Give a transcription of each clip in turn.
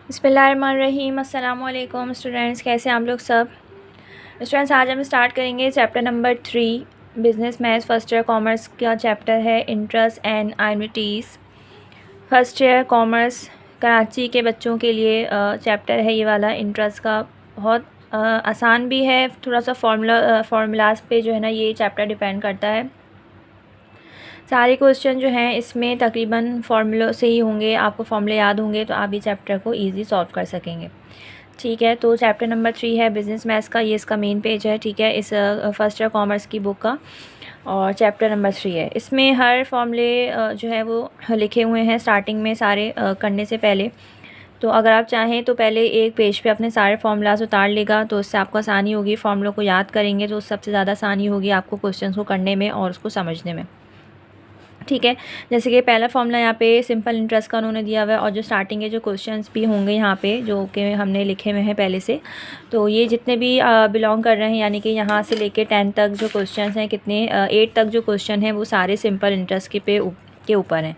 बिस्मिल्लाहिर्रहमानिर्रहीम। अस्सलाम वालेकुम स्टूडेंट्स, कैसे हैं आप लोग सब। स्टूडेंट्स, आज हम स्टार्ट करेंगे chapter number 3 business maths first year commerce का चैप्टर है interest and annuities. First year commerce Karachi के बच्चों के लिए चैप्टर है ये वाला। इंटरेस्ट का बहुत आसान भी है, थोड़ा सा फार्मूलाज पे जो है ना ये चैप्टर डिपेंड करता है। सारे क्वेश्चन जो हैं इसमें तकरीबन फार्मूलों से ही होंगे, आपको फार्मूले याद होंगे तो आप ये चैप्टर को इजी सॉल्व कर सकेंगे। ठीक है, तो चैप्टर नंबर 3 है बिज़नेस मैथ्स का, ये इसका मेन पेज है। ठीक है, इस फर्स्ट ईयर कॉमर्स की बुक का, और चैप्टर नंबर 3 है। इसमें हर फार्मूले जो है वो लिखे हुए हैं स्टार्टिंग में सारे करने से पहले। तो अगर आप चाहें तो पहले एक पेज पे अपने सारे फार्मूलाज उतार लेगा तो उससे आपको आसानी होगी। फार्मूलों को याद करेंगे तो सबसे ज़्यादा आसानी होगी आपको क्वेश्चन को करने में और उसको समझने में। ठीक है, जैसे कि पहला फॉर्मूला यहाँ पे सिंपल इंटरेस्ट का उन्होंने दिया हुआ है, और जो स्टार्टिंग के जो क्वेश्चंस भी होंगे यहाँ पे जो कि हमने लिखे हुए हैं पहले से, तो ये जितने भी बिलोंग कर रहे हैं, यानी कि यहाँ से लेके 10 तक जो क्वेश्चंस हैं, कितने 8 तक जो क्वेश्चन हैं वो सारे सिंपल इंटरेस्ट के ऊपर हैं।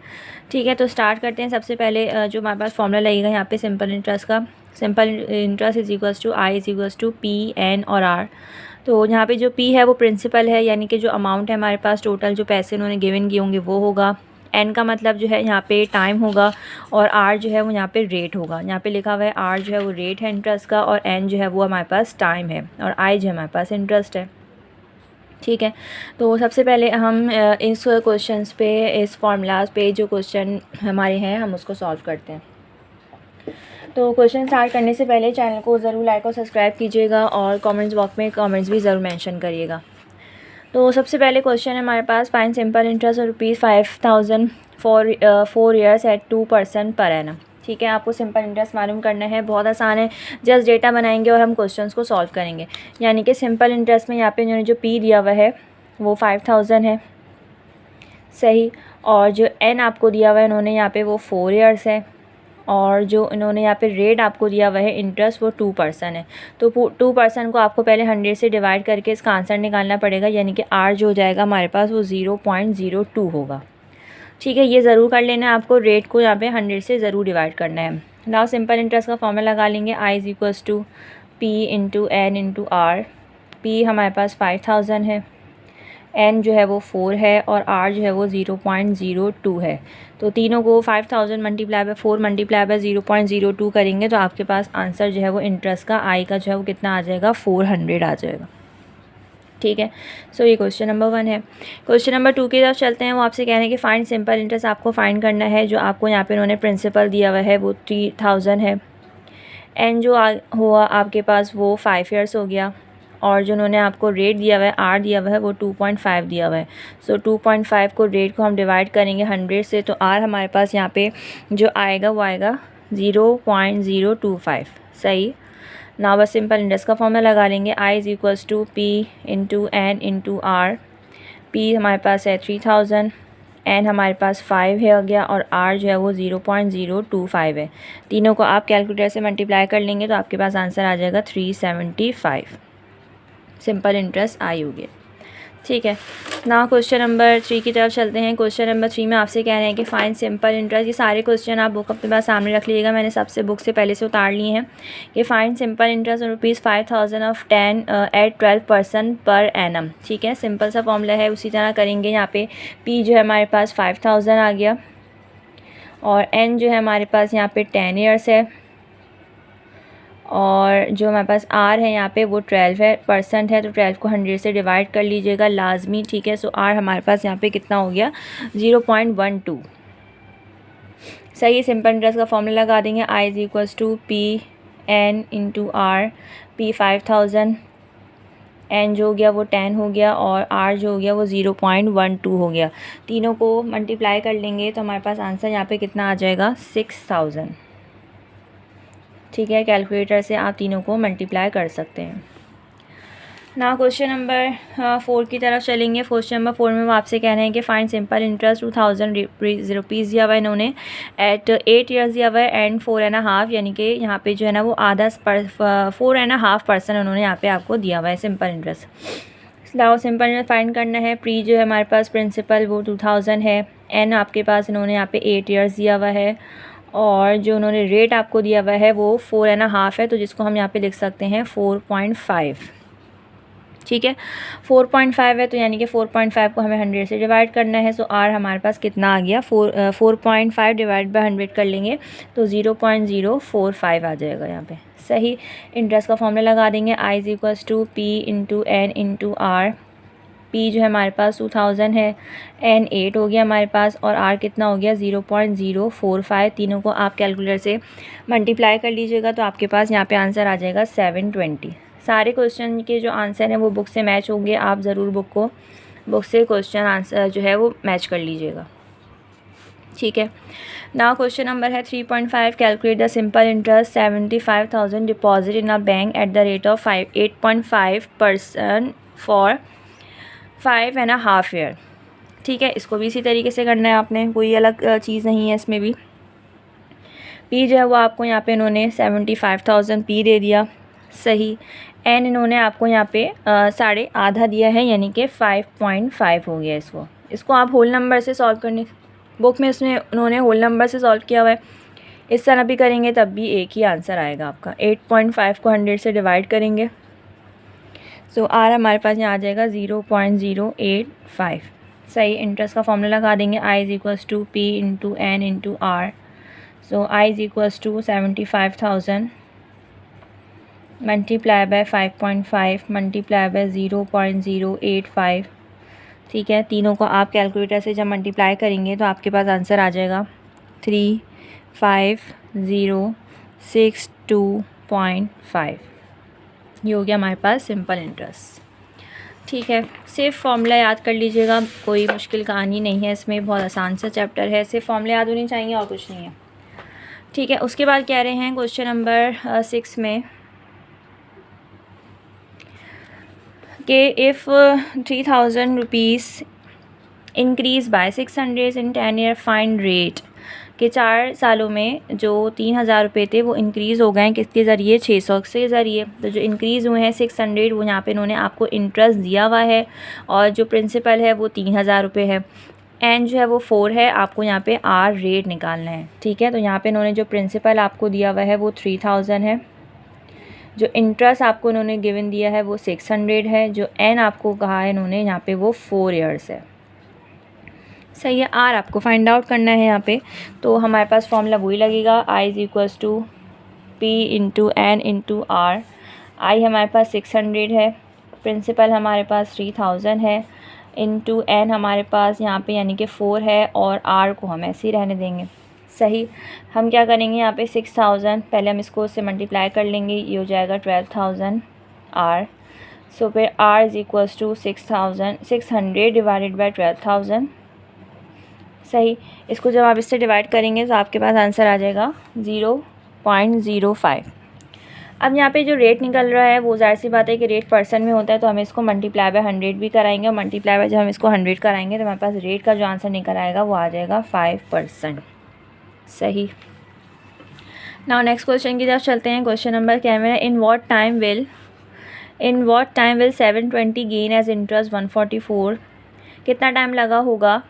ठीक है, तो स्टार्ट करते हैं। सबसे पहले जो हमारे पास फॉर्मूला लगेगा यहाँ पे सिंपल इंटरेस्ट का, simple interest is equals to I is equals to P N और आर। तो यहाँ पे जो P है वो प्रिंसिपल है, यानी कि जो अमाउंट है हमारे पास टोटल जो पैसे उन्होंने गिवन किए होंगे वो होगा। N का मतलब जो है यहाँ पे टाइम होगा, और R जो है वो यहाँ पे रेट होगा। यहाँ पे लिखा हुआ है R जो है वो रेट है इंटरेस्ट का, और N जो है वो हमारे पास टाइम है, और I जो हमारे पास इंटरेस्ट है। ठीक है, तो सबसे पहले हम इस क्वेश्चंस पे, इस फार्मूलाज पे जो क्वेश्चन हमारे हैं हम उसको सॉल्व करते हैं। तो क्वेश्चन स्टार्ट करने से पहले चैनल को ज़रूर लाइक और सब्सक्राइब कीजिएगा, और कमेंट्स बॉक्स में कमेंट्स भी ज़रूर मेंशन करिएगा। तो सबसे पहले क्वेश्चन है हमारे पास, find simple interest ₹5000 for 4 years at 2% per annum. ठीक है, आपको सिंपल इंटरेस्ट मालूम करना है, बहुत आसान है। जस्ट डेटा बनाएंगे और हम क्वेश्चंस को सॉल्व करेंगे। यानी कि सिंपल इंटरेस्ट में यहाँ पे इन्होंने जो P दिया हुआ है वो 5000 है, सही। और जो N आपको दिया हुआ है इन्होंने यहाँ पे वो 4 ईयर्स है, और जो इन्होंने यहाँ पे रेट आपको दिया हुआ है इंटरेस्ट वो 2% है। तो 2% को आपको पहले 100 से डिवाइड करके इसका आंसर निकालना पड़ेगा, यानी कि R जो हो जाएगा हमारे पास वो 0.02 होगा। ठीक है, ये ज़रूर कर लेना है आपको, रेट को यहाँ पे 100 से ज़रूर डिवाइड करना है। नाउ सिंपल इंटरेस्ट का फॉर्मूला लगा लेंगे, I is equals to P into N into R. P हमारे पास 5000 है, N जो है वो 4 है, और R जो है वो 0.02 है। तो तीनों को 5000 मल्टीप्लाई बाय 4 मल्टीप्लाई बाय 0.02 करेंगे तो आपके पास आंसर जो है वो इंटरेस्ट का I का जो है वो कितना आ जाएगा, 400 आ जाएगा। ठीक है, सो ये क्वेश्चन नंबर 1 है। क्वेश्चन नंबर 2 की तरफ चलते हैं। वो आपसे कह रहे हैं कि फाइंड सिंपल इंटरेस्ट आपको फाइंड करना है। जो आपको यहाँ पे उन्होंने प्रिंसिपल दिया हुआ है वो 3000 है। N जो हुआ आपके पास वो 5 ईयर्स हो गया, और जो उन्होंने आपको रेट दिया हुआ है R दिया हुआ है वो 2.5 दिया हुआ है। सो 2.5 को रेट को हम डिवाइड करेंगे 100 से, तो R हमारे पास यहाँ पे जो आएगा वो आएगा 0.025, सही। ना बस सिंपल इंटरेस्ट का फॉर्मूला लगा लेंगे, I is equals to P into N into R. P हमारे पास है 3000, N हमारे पास 5 है हो गया, और R जो है वो 0.025 है। तीनों को आप कैलकुलेटर से मल्टीप्लाई कर लेंगे तो आपके पास आंसर आ जाएगा 375। सिंपल इंटरेस्ट आई होगी। ठीक है, ना क्वेश्चन नंबर 3 की तरफ चलते हैं। क्वेश्चन नंबर 3 में आपसे कह रहे हैं कि फाइंड सिंपल इंटरेस्ट। ये सारे क्वेश्चन आप बुक अपने पास सामने रख लीजिएगा, मैंने सबसे बुक से पहले से उतार लिए हैं। कि find simple interest ₹5000 of 10 at 12% per annum. ठीक है, सिंपल सा फॉर्मूला है, उसी तरह करेंगे। यहाँ पे P जो है हमारे पास 5000 आ गया, और N जो है हमारे पास यहाँ पे 10 ईयर्स है, और जो हमारे पास R है यहाँ पे वो 12% है। तो 12 को 100 से डिवाइड कर लीजिएगा लाजमी। ठीक है, सो R हमारे पास यहाँ पे कितना हो गया, 0.12, सही। सिंपल इंटरेस्ट का फॉर्मूला लगा देंगे, I is equals to P N into R. P 5000, N जो हो गया वो 10 हो गया, और R जो हो गया वो 0.12 हो गया। तीनों को मल्टीप्लाई कर लेंगे तो हमारे पास आंसर यहाँ पे कितना आ जाएगा, 6000। ठीक है, कैलकुलेटर से आप तीनों को मल्टीप्लाई कर सकते हैं। ना क्वेश्चन नंबर 4 की तरफ चलेंगे। क्वेश्चन नंबर 4 में वो आपसे कह रहे हैं कि फाइंड सिंपल इंटरेस्ट 2000 रुपीज़ दिया हुआ है इन्होंने, एट 8 ईयर्स दिया हुआ है, एंड 4.5, यानी कि यहाँ पे जो है ना वो आधा 4.5% उन्होंने यहाँ पे आपको दिया हुआ है सिंपल इंटरेस्ट। लाओ सिंपल इंटरेस्ट फाइंड करना है। प्री जो है हमारे पास प्रिंसिपल वो 2000 है, एन आपके पास इन्होंने यहाँ पे 8 ईयर्स दिया हुआ है, और जो उन्होंने रेट आपको दिया हुआ है वो 4.5 है, तो जिसको हम यहाँ पे लिख सकते हैं 4.5। ठीक है, 4.5 है, तो यानी कि 4.5 को हमें 100 से डिवाइड करना है। सो आर हमारे पास कितना आ गया, 4.5 डिवाइड बाय 100 कर लेंगे तो 0.045 आ जाएगा यहाँ पे। सही, इंटरेस्ट का फॉर्मूला लगा देंगे, I is equals to P into N into R. P जो है हमारे पास 2000 है, एन 8 हो गया हमारे पास, और आर कितना हो गया 0.045। तीनों को आप कैलकुलेटर से मल्टीप्लाई कर लीजिएगा तो आपके पास यहाँ पे आंसर आ जाएगा 720। सारे क्वेश्चन के जो आंसर हैं वो बुक से मैच होंगे, आप ज़रूर बुक से क्वेश्चन आंसर जो है वो मैच कर लीजिएगा। ठीक है, नाउ क्वेश्चन नंबर है 3.5, calculate the simple interest 75,000 deposit in a bank at the rate of 8.5% for 5.5 year. ठीक है, इसको भी इसी तरीके से करना है आपने, कोई अलग चीज़ नहीं है इसमें भी। पी जो है वो आपको यहाँ पे इन्होंने 75,000 पी दे दिया। सही, एन इन्होंने आपको यहाँ पे साढ़े आधा दिया है, यानी कि 5.5 हो गया। इसको आप होल नंबर से सॉल्व करने, बुक में इसमें उन्होंने होल नंबर से सॉल्व किया हुआ है, इस तरह भी करेंगे तब भी एक ही आंसर आएगा आपका। 8.5 को 100 से डिवाइड करेंगे, सो आर हमारे पास यहाँ आ जाएगा 0.085। सही, इंटरेस्ट का फॉर्मूला लगा देंगे, I is equals to P into N into R. So I is equals to 75,000 multiply by 5.5 multiply by 0.085। ठीक है, तीनों को आप कैलकुलेटर से जब मल्टीप्लाई करेंगे तो आपके पास आंसर आ जाएगा 35,062.5। ये हो गया हमारे पास सिंपल इंटरेस्ट। ठीक है, सिर्फ फॉर्मूला याद कर लीजिएगा, कोई मुश्किल कहानी नहीं है इसमें, बहुत आसान सा चैप्टर है, सिर्फ फॉर्मूला याद होने चाहिए और कुछ नहीं है। ठीक है, उसके बाद कह रहे हैं क्वेश्चन नंबर 6 में कि if 3,000 rupees increase by 600 in 10 year find rate, कि 4 सालों में जो 3,000 रुपये थे वो इंक्रीज़ हो गए हैं किसके ज़रिए, 600 के ज़रिए। तो जो इंक्रीज़ हुए हैं 600, वो यहाँ पे इन्होंने आपको इंटरेस्ट दिया हुआ है, और जो प्रिंसिपल है वो 3,000 रुपये है, एन जो है वो 4 है, आपको यहाँ पे आर रेट निकालना है। ठीक है, तो यहाँ पे इन्होंने जो प्रिंसिपल आपको दिया हुआ है वो 3,000 है, जो इंटरेस्ट आपको इन्होंने गिवन दिया है वो 600 है, जो एन आपको कहा है इन्होंने यहाँ पे वो 4 ईयर्स है। सही है, आर आपको फाइंड आउट करना है यहाँ पे, तो हमारे पास फॉर्मूला वही लगेगा, I is equals to P into N into R. I हमारे पास 600 है, प्रिंसिपल हमारे पास 3,000 है, इंटू एन हमारे पास यहाँ पे यानी कि 4 है, और आर को हम ऐसे ही रहने देंगे। सही, हम क्या करेंगे यहाँ पे 6,000, पहले हम इसको उससे मल्टीप्लाई कर लेंगे, ये हो जाएगा 12,000 आर। सो फिर R is equals to 600 divided by 12,000। सही, इसको जब आप इससे डिवाइड करेंगे तो आपके पास आंसर आ जाएगा 0.05। अब यहाँ पे जो रेट निकल रहा है वो ज़ाहिर सी बात है कि रेट परसेंट में होता है, तो हम इसको मल्टीप्लाई बाय 100 भी कराएंगे, और मल्टीप्लाई बाय जब हम इसको 100 कराएंगे तो हमारे पास रेट का जो आंसर निकल आएगा वो आ जाएगा 5%। सही, नाउ नेक्स्ट क्वेश्चन की तरफ चलते हैं। क्वेश्चन नंबर क्या है, in what time will 720 gain as interest 144। कितना टाइम लगा होगा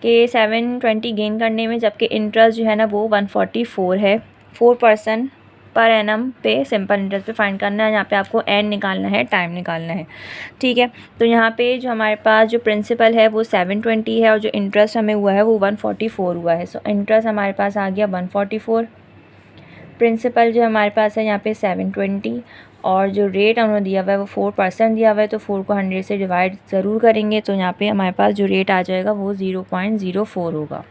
कि 720 गेन करने में, जबकि इंटरेस्ट जो है ना वो 144 है। 4% पर एनम पे सिंपल इंटरेस्ट पे फाइंड करना है, यहाँ पे आपको एन निकालना है, टाइम निकालना है। ठीक है, तो यहाँ पे जो हमारे पास जो प्रिंसिपल है वो 720 है, और जो इंटरेस्ट हमें हुआ है वो 144 हुआ है। सो इंटरेस्ट हमारे पास आ गया 144, प्रिंसिपल जो हमारे पास है यहाँ पे 720, और जो रेट उन्होंने दिया हुआ है वो 4% दिया हुआ है, तो 4 को 100 से डिवाइड ज़रूर करेंगे, तो यहाँ पे हमारे पास जो रेट आ जाएगा वो 0.04 होगा।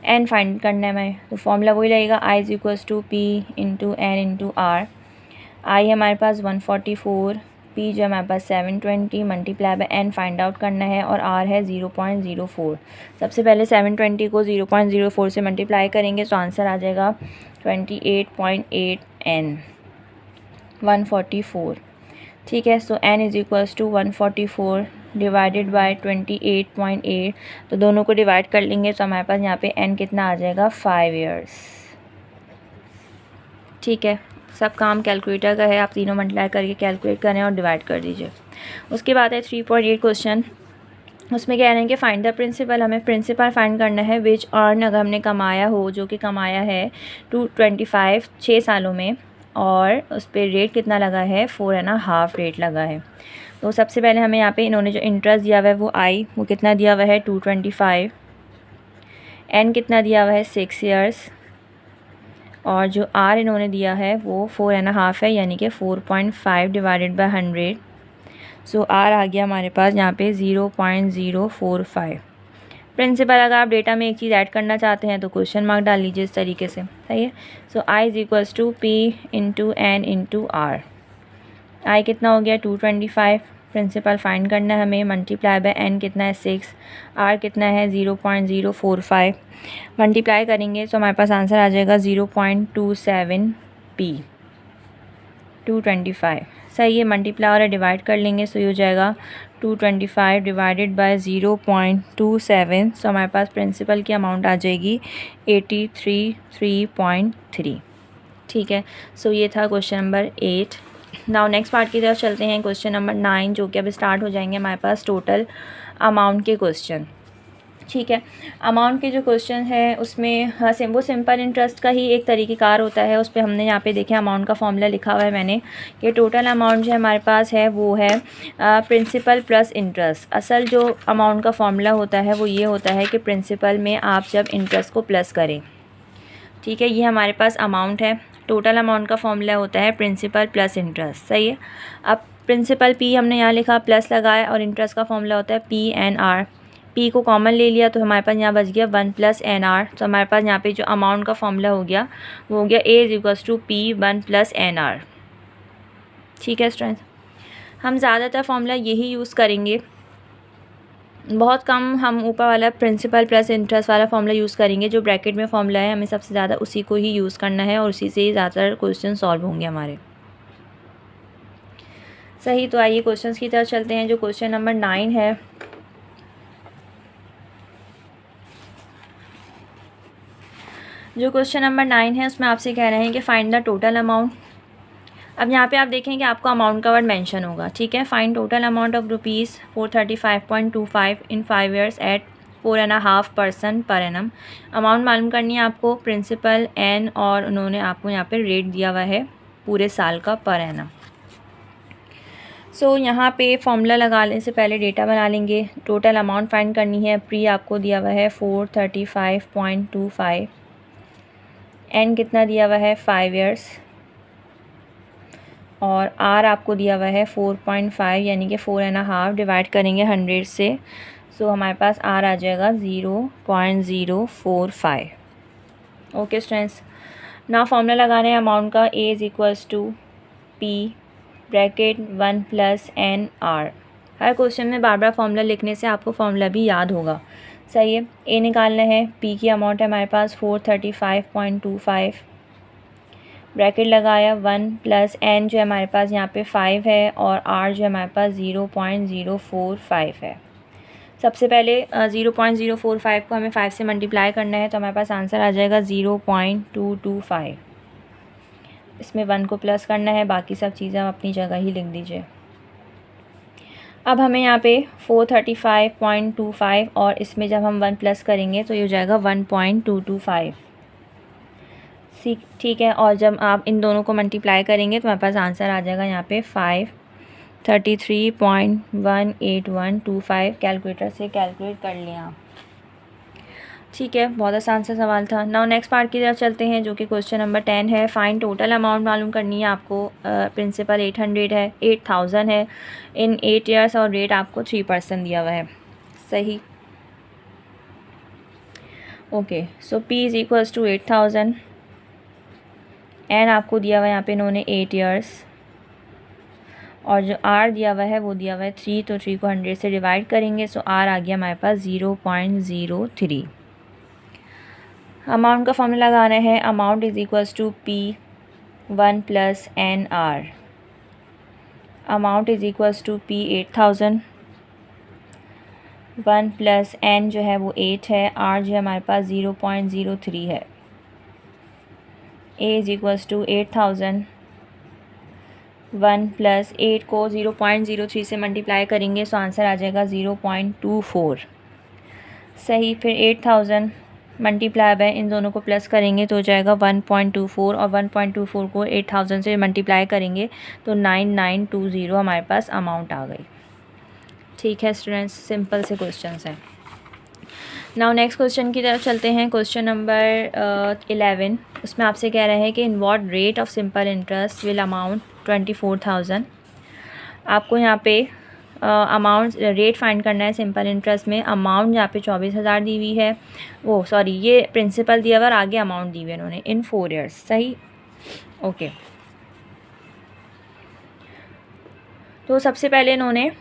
एन फाइंड करना है हमें, तो फॉर्मूला वही लगेगा, I is equals to P into N into R. I हमारे पास 144, पी जो हमारे पास 720 multiply by N find out करना है, और आर है 0.04। सबसे पहले 720 को 0.04 से मल्टीप्लाई करेंगे तो आंसर आ जाएगा 28.8 एन 144। ठीक है, so N is equals to 144 divided by 28.8, तो दोनों को डिवाइड कर लेंगे तो हमारे पास यहाँ पे एन कितना आ जाएगा 5 ईयर्स। ठीक है, सब काम कैलकुलेटर का है, आप तीनों मल्टीप्लाई करके कैलकुलेट करें और डिवाइड कर दीजिए। उसके बाद है 3.8 क्वेश्चन, उसमें कह रहे हैं कि फाइंड द प्रिंसिपल, हमें प्रिंसिपल फाइंड करना है विच अर्न, अगर हमने कमाया हो, जो कि कमाया है 225 6 सालों में, और उस पर रेट कितना लगा है 4.5 रेट लगा है। तो सबसे पहले हमें यहाँ पे इन्होंने जो इंटरेस्ट दिया हुआ है वो आई, वो कितना दिया हुआ है 225, एन कितना दिया हुआ है 6 ईयर्स, और जो आर इन्होंने दिया है वो 4.5 है, यानी कि 4.5 डिवाइडेड बाय 100। सो आर आ गया हमारे पास यहाँ पे 0.045। प्रिंसिपल अगर आप डेटा में एक चीज़ ऐड करना चाहते हैं तो क्वेश्चन मार्क डाल लीजिए इस तरीके से, सही है। So I is equals to P into N into R. I कितना हो गया 225, प्रिंसिपल फाइंड करना है हमें, मल्टीप्लाई बाय एन कितना है 6, आर कितना है 0.045, मल्टीप्लाई करेंगे तो हमारे पास आंसर आ जाएगा 0.27 पी 225, सही है। मल्टीप्लाई और डिवाइड कर लेंगे सो ये हो जाएगा 225 डिवाइडेड बाय 0.27, सो हमारे पास प्रिंसिपल की अमाउंट आ जाएगी 83.3। ठीक है, सो ये था question number 8। Now next part की तरफ चलते हैं, क्वेश्चन नंबर 9, जो कि अब स्टार्ट हो जाएंगे हमारे पास टोटल अमाउंट के क्वेश्चन। ठीक है, अमाउंट के जो क्वेश्चन है उसमें वो सिंपल इंटरेस्ट का ही एक तरीक़ेकार होता है। उस पर हमने यहाँ पे देखें अमाउंट का फॉर्मूला लिखा हुआ है मैंने, कि टोटल अमाउंट जो हमारे पास है वो है प्रिंसिपल प्लस इंटरेस्ट। असल जो अमाउंट का फॉर्मूला होता है वो ये होता है कि प्रिंसिपल में आप जब इंटरेस्ट को प्लस करें, ठीक है, ये हमारे पास अमाउंट है। टोटल अमाउंट का फॉर्मूला होता है प्रिंसिपल प्लस इंटरेस्ट, सही है। अब प्रिंसिपल पी हमने यहाँ लिखा, प्लस लगाया, और इंटरेस्ट का फॉर्मूला होता है पी एन आर। पी को कॉमन ले लिया तो हमारे पास यहाँ बच गया 1 + NR। तो हमारे पास यहाँ पे जो अमाउंट का फॉर्मूला हो गया वो हो गया A = P 1 + NR। ठीक है स्टूडेंट्स, हम ज़्यादातर फॉर्मूला यही यूज़ करेंगे, बहुत कम हम ऊपर वाला प्रिंसिपल प्लस इंटरेस्ट वाला फॉर्मूला यूज़ करेंगे। जो ब्रैकेट में फॉर्मूला है हमें सबसे ज़्यादा उसी को ही यूज़ करना है, और उसी से ही ज़्यादातर क्वेश्चन सॉल्व होंगे हमारे। सही, तो आइए क्वेश्चन की तरफ चलते हैं। जो क्वेश्चन नंबर 9 है, जो क्वेश्चन नंबर 9 है उसमें आपसे कह रहे हैं कि फाइंड द टोटल अमाउंट। अब यहाँ पे आप देखें कि आपको अमाउंट का वर्ड मेंशन होगा, ठीक है। Find total amount of ₹435.25 in 5 years at 4.5% per annum. Amount मालूम करनी है आपको, प्रिंसिपल एन, और उन्होंने आपको यहाँ पे रेट दिया हुआ है पूरे साल का पर एनम। सो यहाँ पे फॉर्मूला लगाने से पहले डेटा बना लेंगे। टोटल अमाउंट फाइंड करनी है, प्री आपको दिया हुआ है 435.25, एन कितना दिया हुआ है 5 ईयर्स, और आर आपको दिया हुआ है 4.5, यानी कि 4.5 डिवाइड करेंगे 100 से, सो हमारे पास आर आ जाएगा 0.045। ओके स्टूडेंट्स, ना फॉर्मूला लगाना है अमाउंट का, A = P bracket 1 + NR। Her question में बार बार फॉर्मूला लिखने से आपको फॉर्मूला भी याद होगा, सही है। A निकालना है, P की अमाउंट है हमारे पास 435.25, ब्रैकेट लगाया 1 + N जो है हमारे पास यहाँ पे 5 है, और R जो है हमारे पास 0.045 है। सबसे पहले 0.045 को हमें 5 से मल्टीप्लाई करना है, तो हमारे पास आंसर आ जाएगा 0.225। इसमें 1 को प्लस करना है, बाकी सब चीज़ें आप अपनी जगह ही लिख दीजिए। अब हमें यहाँ पे 435.25 और इसमें जब हम 1 प्लस करेंगे तो ये हो जाएगा 1.225। ठीक है, और जब आप इन दोनों को मल्टीप्लाई करेंगे तो हमारे पास आंसर आ जाएगा यहाँ पे 533.18125। कैलकुलेटर से कैलकुलेट कर लें आप। ठीक है, बहुत आसान सा सवाल था। नाउ नेक्स्ट पार्ट की तरफ चलते हैं, जो कि क्वेश्चन नंबर 10 है। फाइंड टोटल अमाउंट मालूम करनी है आपको। प्रिंसिपल 8,000 है इन 8 ईयर्स, और रेट आपको 3% दिया हुआ है, सही। ओके, सो P = 8,000, एन आपको दिया हुआ है यहाँ पे इन्होंने 8 ईयर्स, और जो R दिया हुआ है वो दिया हुआ है 3, तो 3 को 100 से डिवाइड करेंगे, सो R आ गया हमारे पास 0.03। अमाउंट का फॉर्मूला लगाना है, amount = P 1 + NR। Amount = P 8,000, 1 + N जो है वो 8 है, R जो है हमारे पास 0.03 है। A = 8,000, 1 प्लस 8 को 0.03 से मल्टीप्लाई करेंगे सो आंसर आ जाएगा 0.24। सही। फिर 8000 मल्टीप्लाई बाय इन दोनों को प्लस करेंगे तो हो जाएगा 1.24 और 1.24 को 8000 से मल्टीप्लाई करेंगे तो 9920 हमारे पास अमाउंट आ गई। ठीक है स्टूडेंट्स, सिंपल से क्वेश्चंस हैं। नाउ नेक्स्ट क्वेश्चन की तरफ चलते हैं। क्वेश्चन नंबर 11, उसमें आपसे कह रहा है कि in what rate of simple interest will amount 24,000। आपको यहाँ पे अमाउंट रेट फाइंड करना है सिंपल इंटरेस्ट में। अमाउंट यहाँ पे 24,000 दी हुई है, वो सॉरी ये प्रिंसिपल दिया हुआ और आगे अमाउंट दी हुई है इन्होंने इन 4 ईयर्स। सही, ओके। तो सबसे पहले इन्होंने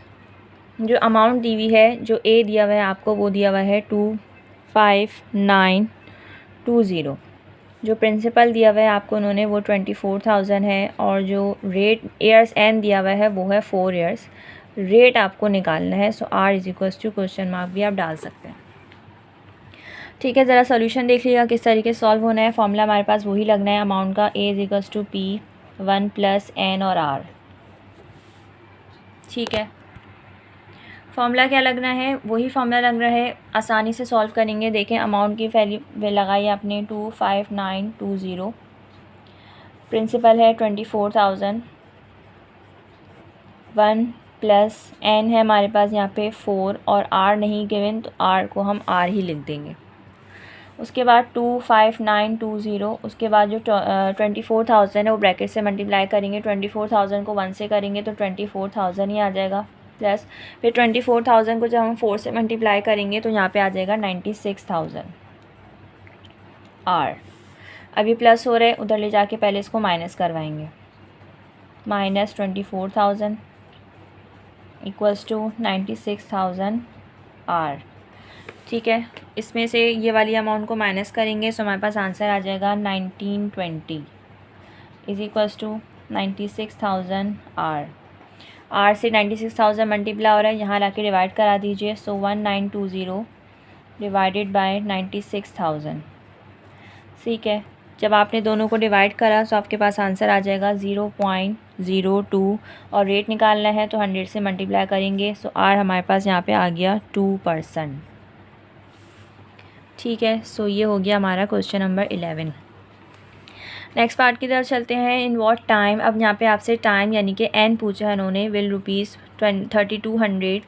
जो अमाउंट दी हुई है, जो ए दिया हुआ है आपको, वो दिया हुआ है 25920। जो प्रिंसिपल दिया हुआ है आपको उन्होंने वो 24,000 है, और जो रेट ईयर्स एन दिया हुआ है वो है 4 ईयर्स। रेट आपको निकालना है, so R is equals to question mark भी आप डाल सकते हैं। ठीक है, ज़रा सोल्यूशन देख लीजिएगा किस तरीके से सॉल्व होना है। फॉर्मूला हमारे पास वही लगना है अमाउंट का, A is equals to P 1 plus N और आर। ठीक है, फॉर्मूला क्या लगना है, वही फॉर्मूला लग रहा है, आसानी से सॉल्व करेंगे। देखें अमाउंट की वैल्यू लगाई आपने 25920, प्रिंसिपल है 24,000, 1 प्लस एन है हमारे पास यहाँ पे 4 और आर नहीं गिवन तो आर को हम आर ही लिख देंगे। उसके बाद 25920, उसके बाद जो 24,000 है वो ब्रैकेट से मल्टीप्लाई करेंगे। 24,000 को 1 से करेंगे तो 24,000 ही आ जाएगा, प्लस फिर 24,000 को जब हम 4 से मल्टीप्लाई करेंगे तो यहाँ पे आ जाएगा 96,000 आर। अभी प्लस हो रहा है, उधर ले जाके पहले इसको माइनस करवाएंगे। Minus 24,000 equals to 96,000 R. ठीक है, इसमें से ये वाली अमाउंट को माइनस करेंगे तो हमारे पास आंसर आ जाएगा 1920 is equals to 96,000 R. R से 96,000 मल्टीप्लाई हो रहा है, यहाँ लाके डिवाइड करा दीजिए। सो 1920 डिवाइडेड बाय 96,000। ठीक है, जब आपने दोनों को डिवाइड करा तो आपके पास आंसर आ जाएगा 0.02 और रेट निकालना है तो 100 से मल्टीप्लाई करेंगे। सो आर हमारे पास यहाँ पे आ गया 2%। ठीक है, सो ये हो गया हमारा क्वेश्चन नंबर 11। नेक्स्ट पार्ट की तरफ चलते हैं। इन व्हाट टाइम, अब यहाँ पे आपसे टाइम यानी कि एन पूछा है इन्होंने। Will rupees 3200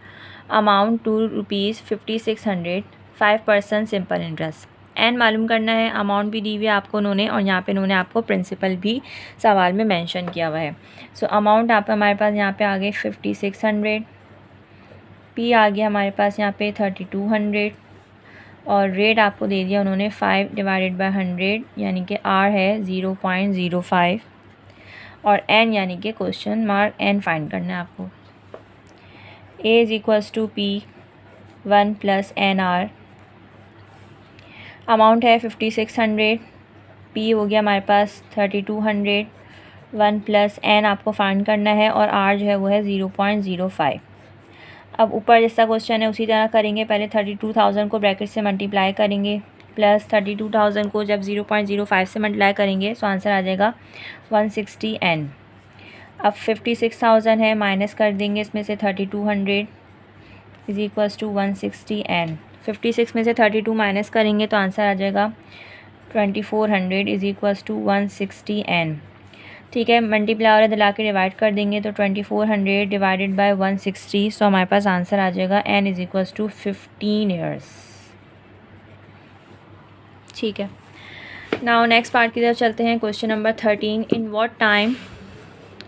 amount to rupees 5600 5% simple interest. N मालूम करना है, अमाउंट भी दी हुई है आपको उन्होंने, और यहाँ पे इन्होंने आपको प्रिंसिपल भी सवाल में मेंशन किया हुआ है। सो अमाउंट आप हमारे पास यहाँ पे आ गए 5600, पी आ गया हमारे पास यहाँ पे 3200, और रेट आपको दे दिया उन्होंने 5 डिवाइडेड बाय 100 यानी कि आर है 0.05, और एन यानी कि क्वेश्चन मार्क एन फाइंड करना है आपको। A is equals to P 1 plus N R. Amount है 5600, पी हो गया हमारे पास 3200, 1 प्लस एन आपको फाइंड करना है, और आर जो है वो है 0.05। अब ऊपर जैसा क्वेश्चन है उसी तरह करेंगे। पहले 32,000 को ब्रैकेट से मल्टीप्लाई करेंगे, प्लस 32,000 को जब 0.05 से मल्टीप्लाई करेंगे तो आंसर आ जाएगा 160 एन। अब 56,000 है, माइनस कर देंगे इसमें से 3200 इज इक्वल्स टू 160 एन। 56 में से 32 माइनस करेंगे तो आंसर आ जाएगा 2400 इज इक्वल्स टू 160 एन। ठीक है, मल्टीप्लाई और दिला के डिवाइड कर देंगे तो 2400 डिवाइडेड बाय 160, सो हमारे पास आंसर आ जाएगा N is equals to 15 years. ठीक है, नाउ नेक्स्ट पार्ट की तरफ चलते हैं। Question number 13, in what time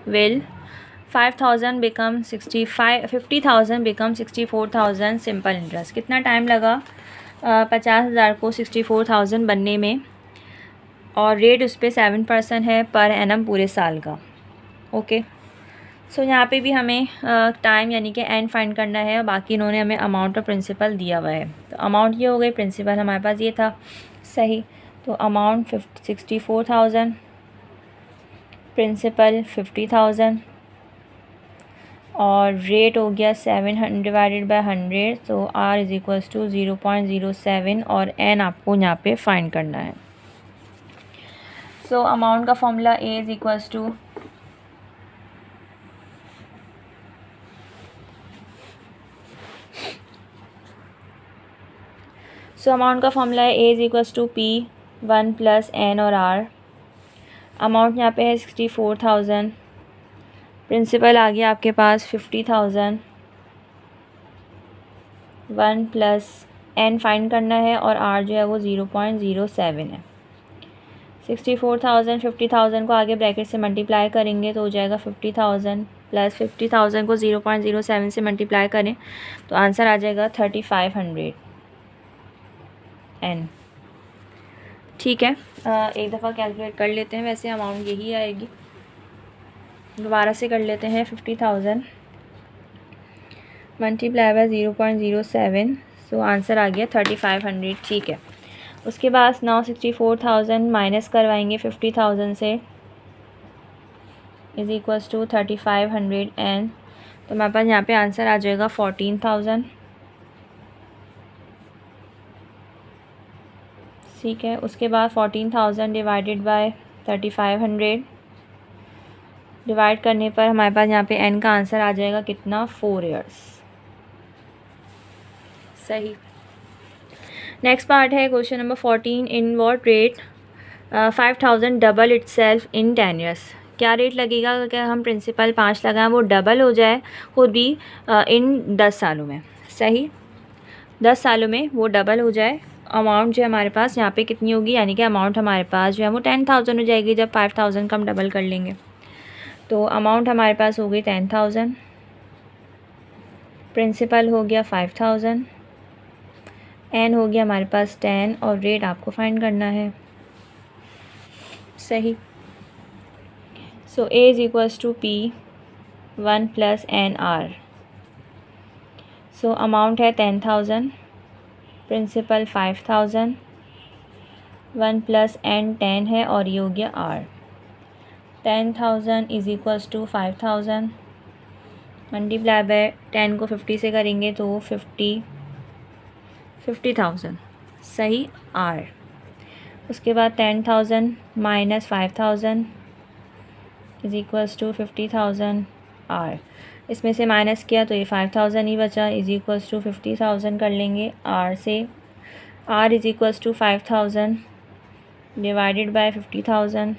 will 50,000 become 64,000 simple interest. कितना टाइम लगा 50,000 को 64,000 बनने में, और रेट उस पर 7% है पर एनम पूरे साल का। ओके, सो यहाँ पे भी हमें टाइम यानी कि एन फाइंड करना है, और बाकी इन्होंने हमें अमाउंट और प्रिंसिपल दिया हुआ है। तो अमाउंट ये हो गई, प्रिंसिपल हमारे पास ये था। सही, तो अमाउंट 64,000, प्रिंसिपल 50,000, और रेट हो गया 700 डिवाइडेड बाय 100, तो आर इज इक्वल्स टू 0.07, और एन आपको यहाँ पे फाइंड करना है। सो अमाउंट का formula A is equals to so amount का फॉर्मूला है A equals to P1 + N और R। अमाउंट यहाँ पे है 64,000, प्रिंसिपल आ गया आपके पास 50,000, 1 + N फाइंड करना है और R जो है वो 0.07 है। 64,000 50,000 को आगे ब्रैकेट से मल्टीप्लाई करेंगे तो हो जाएगा 50,000 + 50,000 को 0.07 से मल्टीप्लाई करें तो आंसर आ जाएगा 3500 N। ठीक है, एक दफ़ा कैलकुलेट कर लेते हैं, वैसे अमाउंट यही आएगी। दोबारा से कर लेते हैं, 50,000 मल्टीप्लाई बाय 0.07, सो आंसर आ गया 3500। ठीक है, उसके बाद 64,000 माइनस करवाएंगे 50,000 से इज़ इक्वल्स टू 3500 N, तो हमारे पास यहाँ पे आंसर आ जाएगा 14,000। ठीक है, उसके बाद 14,000 डिवाइडेड बाय 3500 डिवाइड करने पर हमारे पास यहाँ पे N का आंसर आ जाएगा कितना, 4 ईयर्स। सही। नेक्स्ट पार्ट है question number 14। In what rate 5,000 double itself in 10 years. क्या रेट लगेगा अगर हम प्रिंसिपल 5 लगाएं, वो डबल हो जाए खुद भी इन 10 सालों में। सही, 10 सालों में वो डबल हो जाए। अमाउंट जो हमारे पास यहाँ पे कितनी होगी, यानी कि अमाउंट हमारे पास जो है वो 10,000 हो जाएगी जब 5,000 का हम डबल कर लेंगे। तो अमाउंट हमारे पास हो गई 10,000, प्रिंसिपल हो गया 5,000, N हो गया हमारे पास 10 और रेट आपको फाइंड करना है। सही। So A is equals to P1 + NR। So amount है 10,000, प्रिंसिपल 5,000, 1 + N 10 है और ये हो गया R। 10,000 is equals to 5,000 multiply by 10 को 50 से करेंगे तो 50,000। सही, R। उसके बाद 10,000 minus 5,000 is equals to 50,000 R। इसमें से माइनस किया तो ये 5,000 ही बचा, इज़ इक्वल्स टू 50,000 कर लेंगे R से। R is equals to 5,000 divided by 50,000।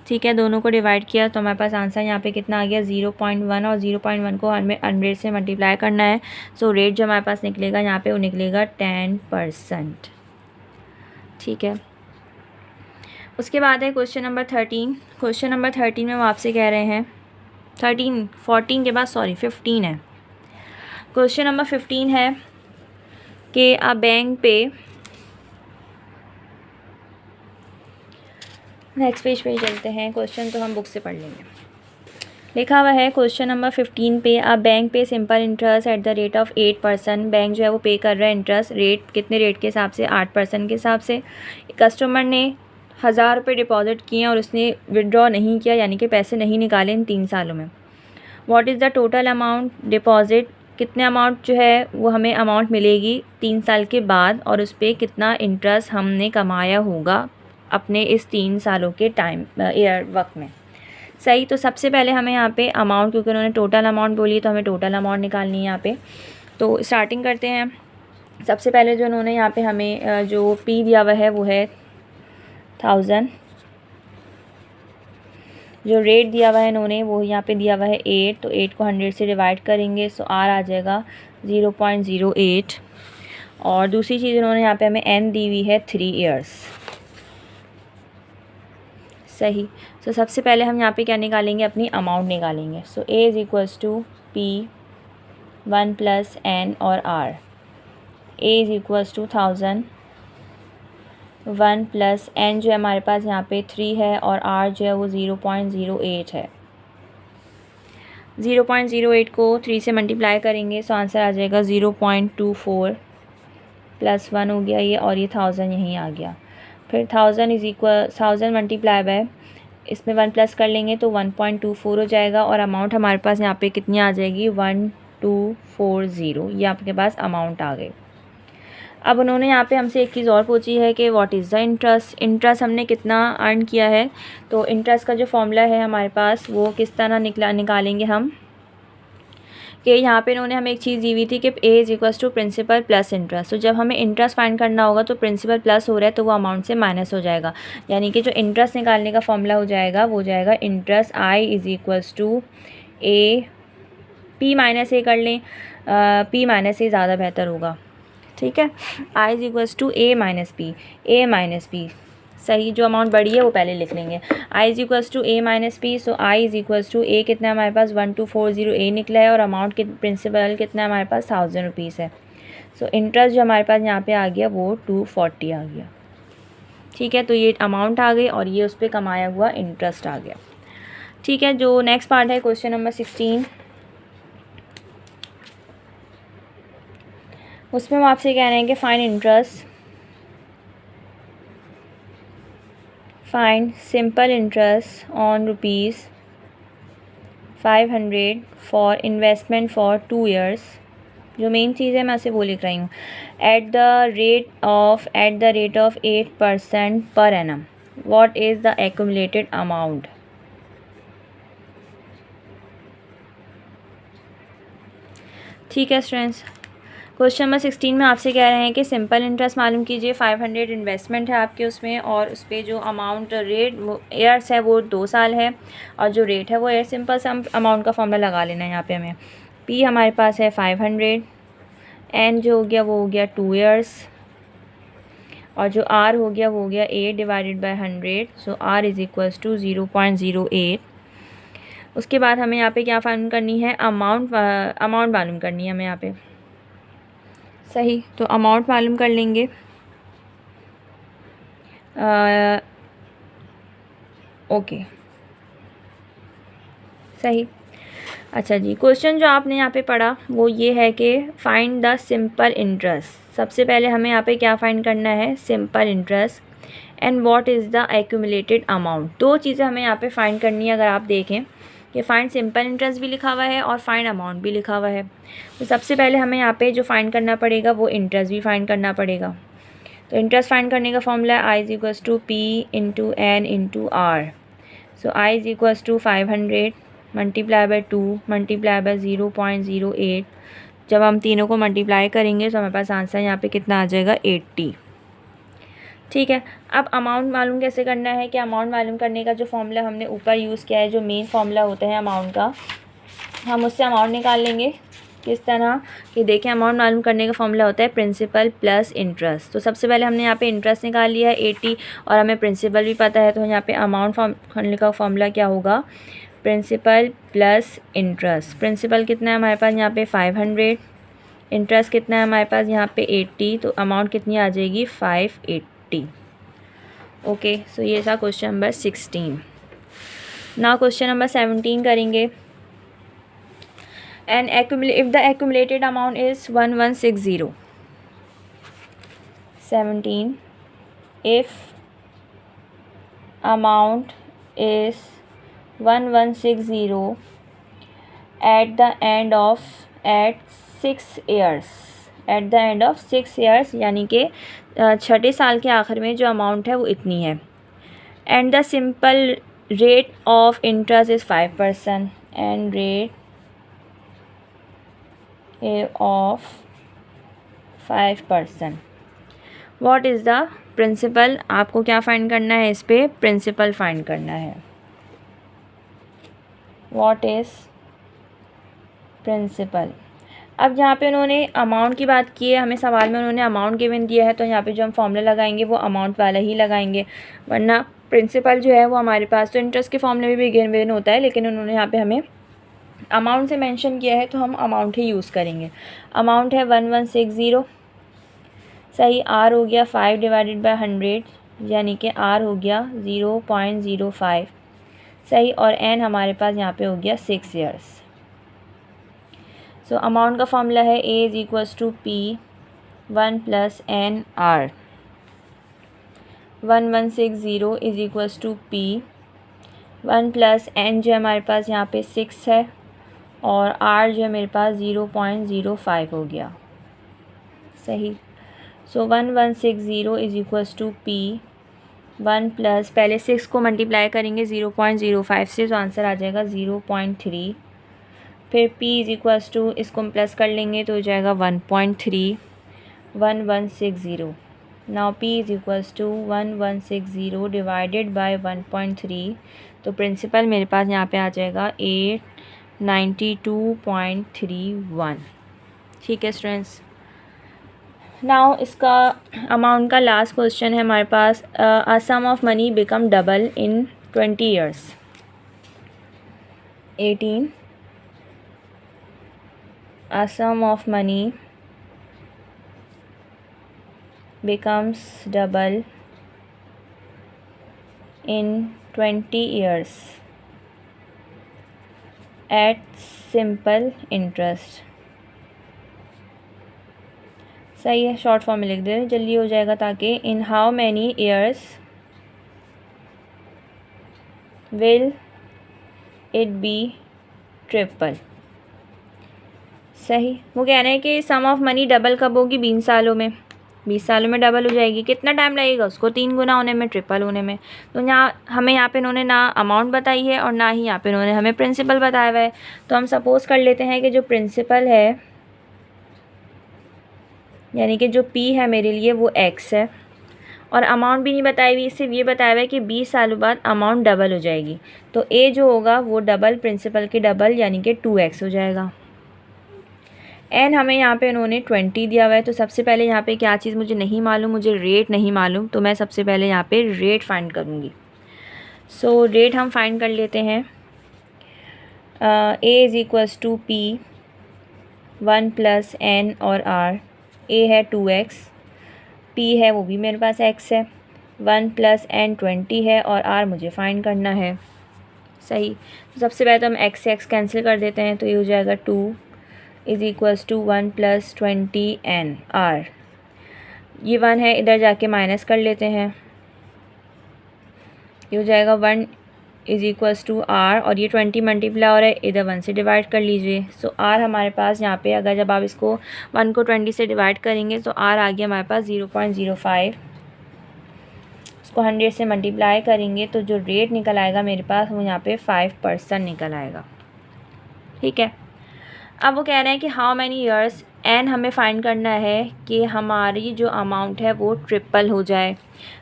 ठीक है, दोनों को डिवाइड किया तो हमारे पास आंसर यहाँ पे कितना आ गया, 0.1 और 0.1 को हमें 100 से मल्टीप्लाई करना है। सो रेट जो हमारे पास निकलेगा यहाँ पे वो निकलेगा 10%। ठीक है, उसके बाद है क्वेश्चन नंबर 13। क्वेश्चन नंबर 13 में वो आपसे कह रहे हैं 14 के बाद 15 है। क्वेश्चन नंबर 15 है कि अ बैंक पे, नेक्स्ट पेज पे चलते हैं, क्वेश्चन तो हम बुक से पढ़ लेंगे। लिखा हुआ है क्वेश्चन नंबर 15 पे, आप बैंक पे simple interest at the rate of 8%। Bank जो है वो पे कर रहा है इंटरेस्ट रेट, कितने रेट के हिसाब से, 8% के हिसाब से। कस्टमर ने 1,000 रुपये डिपॉजिट किए और उसने विड्रॉ नहीं किया, यानी कि पैसे नहीं निकाले इन 3 सालों में। What is the total amount deposit, कितने अमाउंट जो है वो हमें अमाउंट मिलेगी 3 साल के बाद, और उस पर कितना इंटरेस्ट हमने कमाया होगा अपने इस 3 सालों के टाइम वक्त में। सही, तो सबसे पहले हमें यहाँ पे अमाउंट, क्योंकि उन्होंने टोटल अमाउंट बोली तो हमें टोटल अमाउंट निकालनी है यहाँ पे। तो स्टार्टिंग करते हैं। सबसे पहले जो उन्होंने यहाँ पे हमें जो P दिया हुआ है वो है 1000, जो रेट दिया हुआ है इन्होंने वो यहाँ पे दिया हुआ है 8, तो 8 को 100 से डिवाइड करेंगे सो R आ जाएगा 0.08। और दूसरी चीज़ उन्होंने यहाँ पे हमें N दी हुई है 3 ईयर्स। सही, सो सबसे पहले हम यहाँ पे क्या निकालेंगे, अपनी अमाउंट निकालेंगे। So A is equals to P1 + N और R। A is equals to 1000, 1 + N जो है हमारे पास यहाँ पे 3 है और R जो है वो 0.08 है। 0.08 को 3 से मल्टीप्लाई करेंगे सो आंसर आ जाएगा 0.24 + 1 हो गया ये, और ये 1000 यहीं आ गया। फिर 1000 इज़ इक्वल 1000 मल्टीप्लाई बाय, इसमें 1 प्लस कर लेंगे तो 1.24 हो जाएगा, और अमाउंट हमारे पास यहाँ पे कितनी आ जाएगी, 1240। ये आपके पास अमाउंट आ गई। अब उन्होंने यहाँ पे हमसे एक चीज़ और पूछी है कि what is the interest, interest हमने कितना अर्न किया है। तो इंटरेस्ट का जो फॉर्मूला है हमारे पास वो किस तरह निकालेंगे हम, कि यहाँ पे इन्होंने हमें एक चीज़ दी हुई थी कि A is equals to principal plus interest. तो जब हमें इंटरेस्ट फाइंड करना होगा तो प्रिंसिपल प्लस हो रहा है तो वो अमाउंट से माइनस हो जाएगा, यानी कि जो इंटरेस्ट निकालने का फॉर्मूला हो जाएगा वो जाएगा interest I is equals to A, P minus A कर लें, पी माइनस ए ज़्यादा बेहतर होगा, ठीक है। I is equals to A minus P, A minus P, सही, जो अमाउंट बड़ी है वो पहले लिख लेंगे। I is equals to A minus P, so I is equals to A कितना है हमारे पास 1240 ए निकला है और अमाउंट प्रिंसिपल कितना है हमारे पास 1000 रुपीज़ है। सो इंटरेस्ट जो हमारे पास यहाँ पे आ गया वो 240 आ गया, ठीक है। तो ये अमाउंट आ गई और ये उस पर कमाया हुआ इंटरेस्ट आ गया, ठीक है। जो नेक्स्ट पार्ट है क्वेश्चन नंबर 16, उसमें हम आपसे कह रहे हैं कि find interest, find simple interest on ₹500 for investment for 2 years। जो मेन चीज़ है मैं उसे वो लिख रही हूँ, at the rate of 8% per annum, what is the accumulated amount. ठीक है स्टूडेंट्स, क्वेश्चन नंबर 16 में आपसे कह रहे हैं कि सिंपल इंटरेस्ट मालूम कीजिए। 500 इन्वेस्टमेंट है आपके उसमें और उस पर जो अमाउंट रेट ईयर्स है वो 2 साल है और जो रेट है वो है सिंपल सा अमाउंट का फॉर्मूला लगा लेना है यहाँ पे हमें। पी हमारे पास है 500, एन जो हो गया वो हो गया 2 years और जो आर हो गया वो हो गया 8 divided by 100, so R is equals to 0.08। उसके बाद हमें यहाँ पे क्या फाइंड करनी है, अमाउंट मालूम करनी है हमें यहाँ पे, सही। तो अमाउंट मालूम कर लेंगे, ओके सही। अच्छा जी, क्वेश्चन जो आपने यहाँ पे पढ़ा वो ये है कि फाइंड द सिंपल इंटरेस्ट। सबसे पहले हमें यहाँ पे क्या फाइंड करना है, simple interest, and what is the accumulated amount. 2 चीज़ें हमें यहाँ पे फाइंड करनी है। अगर आप देखें कि फाइंड सिंपल इंटरेस्ट भी लिखा हुआ है और फाइंड अमाउंट भी लिखा हुआ है, तो सबसे पहले हमें यहाँ पे जो फाइंड करना पड़ेगा वो इंटरेस्ट भी फाइंड करना पड़ेगा। तो इंटरेस्ट फाइंड करने का फॉर्मूला है I is equals to P into N into R. So I is equals to 500 multiply by 2 multiply by 0.08। जब हम तीनों को मल्टीप्लाई करेंगे तो हमारे पास आंसर यहाँ पे कितना आ जाएगा, 80, ठीक है। अब अमाउंट मालूम कैसे करना है, कि अमाउंट मालूम करने का जो फॉर्मूला हमने ऊपर यूज़ किया है, जो मेन फॉर्मूला होता है अमाउंट का, हम उससे अमाउंट निकाल लेंगे। किस तरह कि देखें, अमाउंट मालूम करने का फॉर्मूला होता है प्रिंसिपल प्लस इंटरेस्ट। तो सबसे पहले हमने यहाँ पे इंटरेस्ट निकाल लिया है 80 और हमें प्रिंसिपल भी पता है, तो यहाँ पे अमाउंट करने का फॉर्मूला क्या होगा, प्रिंसिपल प्लस इंटरेस्ट। प्रिंसिपल कितना है हमारे पास यहाँ पे 500, इंटरेस्ट कितना है हमारे पास यहाँ पे 80, तो अमाउंट कितनी आ जाएगी 580। ओके, सो ये था क्वेश्चन नंबर 16। ना क्वेश्चन नंबर 17 करेंगे। And if the accumulated amount is 1160, 17 if amount is 1160 at 6 years, at the end of 6 years, यानी कि 6ठे साल के आखिर में जो अमाउंट है वो इतनी है। And the simple rate of interest is 5%, and rate of 5%। What is the principal, आपको क्या फाइंड करना है, इस पे प्रिंसिपल फाइंड करना है। What is principal. अब यहाँ पे उन्होंने अमाउंट की बात की है, हमें सवाल में उन्होंने अमाउंट गिवन दिया है, तो यहाँ पे जो हम फॉर्मूला लगाएंगे वो अमाउंट वाला ही लगाएंगे, वरना प्रिंसिपल जो है वो हमारे पास तो इंटरेस्ट के फॉर्मूले में भी गिवन होता है, लेकिन उन्होंने यहाँ पे हमें अमाउंट से मेंशन किया है तो हम अमाउंट ही यूज़ करेंगे। अमाउंट है 1160, सही। आर हो गया 5 डिवाइडेड बाई 100, यानी कि आर हो गया 0.05, सही। और एन हमारे पास यहाँ पे हो गया 6 years। सो अमाउंट का फॉर्मूला है A is equals to P 1 plus N R. 1160 is equals to P 1 plus N जो हमारे पास यहाँ पे 6 है और आर जो है मेरे पास 0.05 हो गया, सही। So 1160 is equals to P 1 plus, पहले 6 को मल्टीप्लाई करेंगे 0.05 से, तो आंसर आ जाएगा 0.3 फिर p इज़ इक्वल्स टू, इसको हम प्लस कर लेंगे तो हो जाएगा 1.31160। Now p is equals to 1160 divided by 1.3, तो प्रिंसिपल मेरे पास यहाँ पे आ जाएगा 892.31। ठीक है स्टूडेंट्स। नाउ इसका अमाउंट का लास्ट क्वेश्चन है हमारे पास। A sum of money become double in 20 years. 18 a sum of money becomes double in 20 years at simple interest। सही है, शॉर्ट फॉर्म में लिख दे जल्दी हो जाएगा, ताकि in how many years will it be triple. सही, वो कह रहे हैं कि सम ऑफ मनी डबल कब होगी, 20 सालों में। 20 सालों में डबल हो जाएगी। कितना टाइम लगेगा उसको, 3 गुना होने में, ट्रिपल होने में। तो यहाँ पे इन्होंने ना अमाउंट बताई है और ना ही यहाँ पे इन्होंने हमें प्रिंसिपल बताया हुआ है। तो हम सपोज़ कर लेते हैं कि जो प्रिंसिपल है, यानी कि जो p है मेरे लिए वो x है, और अमाउंट भी नहीं बताई हुई, सिर्फ ये बताया हुआ है कि 20 सालों बाद अमाउंट डबल हो जाएगी। तो a जो होगा वो डबल प्रिंसिपल के डबल यानी कि 2x हो जाएगा। एन हमें यहाँ पे उन्होंने 20 दिया हुआ है। तो सबसे पहले यहाँ पे क्या चीज़ मुझे नहीं मालूम, मुझे रेट नहीं मालूम, तो मैं सबसे पहले यहाँ पे रेट फाइंड करूँगी। सो रेट हम फाइंड कर लेते हैं। a is equals to p 1 plus n और r। a है 2x, p है वो भी मेरे पास x है, 1 प्लस n 20 है और r मुझे फाइंड करना है। सही, तो सबसे पहले तो हम x से x कैंसिल कर देते हैं, तो ये हो जाएगा 2 is equals to 1 plus 20 n r। ये 1 है, इधर जाके माइनस कर लेते हैं, ये हो जाएगा 1 इज़ इक्वल्स टू r, और ये 20 मल्टीप्लाई हो रहा है, इधर 1 से डिवाइड कर लीजिए। सो r हमारे पास यहाँ पे, अगर जब आप इसको 1 को 20 से डिवाइड करेंगे तो r आ गया हमारे पास 0.05। इसको 100 से मल्टीप्लाई करेंगे तो जो रेट निकल आएगा मेरे पास वो यहाँ पे 5% निकल आएगा। ठीक है, अब वो कह रहे हैं कि हाउ मैनी ईयर्स, एन हमें फाइंड करना है कि हमारी जो अमाउंट है वो ट्रिपल हो जाए।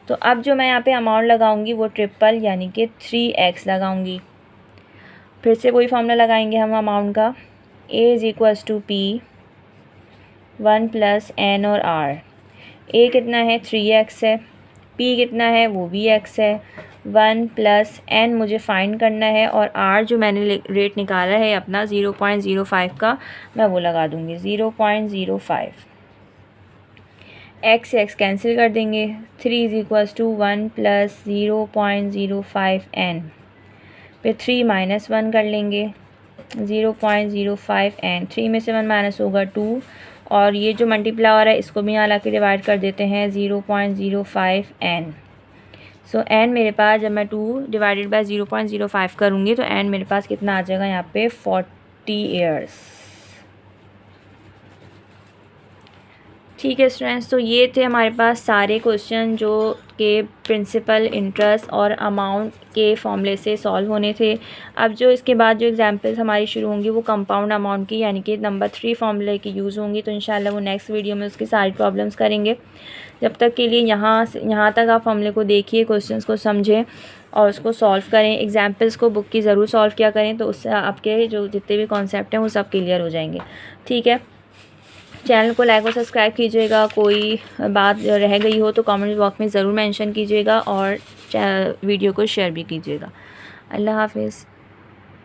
तो अब जो मैं यहाँ पे अमाउंट लगाऊंगी वो ट्रिपल यानी कि 3x लगाऊंगी। फिर से वही फॉर्मूला लगाएंगे हम अमाउंट का, a is equals to p 1 plus n और r। a कितना है, 3x है, p कितना है, वो भी x है, 1 प्लस n मुझे फाइंड करना है, और r जो मैंने रेट निकाला है अपना 0.05 का, मैं वो लगा दूँगी 0.05। x से x कैंसिल कर देंगे, 3 is equals to 1 plus 0.05 n, फिर 3 माइनस 1 कर लेंगे, 0.05 n, 3 में से 1 माइनस होगा 2, और ये जो मल्टीप्लाई हो रहा है इसको भी यहाँ ला के डिवाइड कर देते हैं 0.05 n। सो n मेरे पास, जब मैं 2 डिवाइडेड बाय 0.05 करूँगी तो n मेरे पास कितना आ जाएगा यहाँ पे 40 ईयर्स। ठीक है स्टूडेंट्स, तो ये थे हमारे पास सारे क्वेश्चन जो के प्रिंसिपल, इंटरेस्ट और अमाउंट के फॉर्मूले से सॉल्व होने थे। अब जो इसके बाद जो एग्जांपल्स हमारी शुरू होंगी वो कंपाउंड अमाउंट की यानी कि नंबर 3 फॉर्मूले की यूज़ होंगी। तो इंशाल्लाह वो नेक्स्ट वीडियो में उसकी सारी प्रॉब्लम्स करेंगे। जब तक के लिए यहाँ तक आप फॉर्मूले को देखिए, क्वेश्चंस को समझें और उसको सॉल्व करें। एग्जाम्पल्स को बुक की ज़रूर सॉल्व किया करें, तो उससे आपके जो जितने भी कॉन्सेप्ट हैं वो सब क्लियर हो जाएंगे। ठीक है, चैनल को लाइक और सब्सक्राइब कीजिएगा। कोई बात रह गई हो तो कमेंट बॉक्स में ज़रूर मेंशन कीजिएगा और वीडियो को शेयर भी कीजिएगा। अल्लाह हाफिज़।